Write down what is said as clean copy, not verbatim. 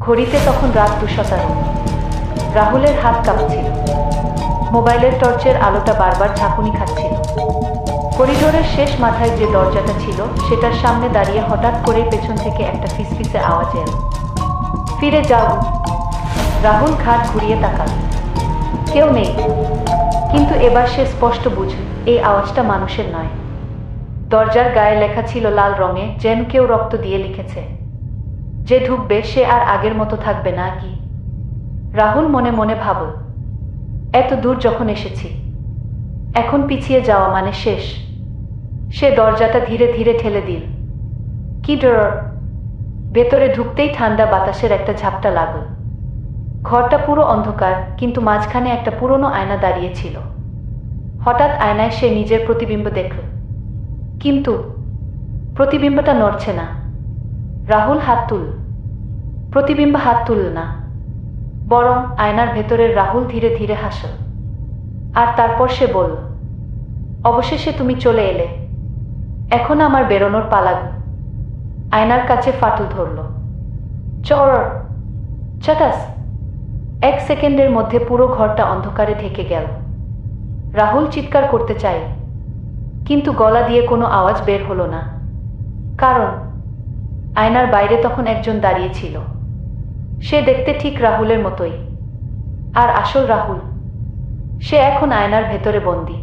ঘড়িতে তখন রাত 2:17। রাহুলের হাত কাঁপছিল, মোবাইলের টর্চের আলোটা বারবার ঝাঁকুনি খাচ্ছিল। করিডোরের শেষ মাথায় যে দরজাটা ছিল সেটার সামনে দাঁড়িয়ে হঠাৎ করে পেছন থেকে একটা ফিসফিসে আওয়াজ এল, ফিরে যাও। রাহুল ঘাট ঘুরিয়ে তাকাল, কেউ নেই। কিন্তু এবার সে স্পষ্ট বুঝল এই আওয়াজটা মানুষের নয়। দরজার গায়ে লেখা ছিল লাল রঙে, যেন কেউ রক্ত দিয়ে লিখেছে, যে ঢুকবে সে আর আগের মতো থাকবে না। কি? রাহুল মনে মনে ভাবল, এত দূর যখন এসেছি, এখন পিছিয়ে যাওয়া মানে শেষ। সে দরজাটা ধীরে ধীরে ঠেলে দিল। কি ডর! ভেতরে ঢুকতেই ঠান্ডা বাতাসের একটা ঝাপটা লাগল। ঘরটা পুরো অন্ধকার, কিন্তু মাঝখানে একটা পুরনো আয়না দাঁড়িয়ে ছিল। হঠাৎ আয়নায় সে নিজের প্রতিবিম্ব দেখল, কিন্তু প্রতিবিম্বটা নড়ছে না। রাহুল হাত তুলল, প্রতিবিম্ব হাত তুলল না, বরং আয়নার ভেতরের রাহুল ধীরে ধীরে হাসল। আর তারপর সে বলল, অবশেষে তুমি চলে এলে, এখন আমার বেরোনোর পালা। আয়নার কাছে ফাটল ধরল, চর চটাস। 1 সেকেন্ডের মধ্যে পুরো ঘরটা অন্ধকারে ঢেকে গেল। রাহুল চিৎকার করতে চায়, কিন্তু গলা দিয়ে কোনো আওয়াজ বের হলো না, কারণ আয়নার বাইরে তখন একজন দাঁড়িয়ে ছিল। সে দেখতে ঠিক রাহুলের মতোই, আর আসল রাহুল, সে এখন আয়নার ভেতরে বন্দী।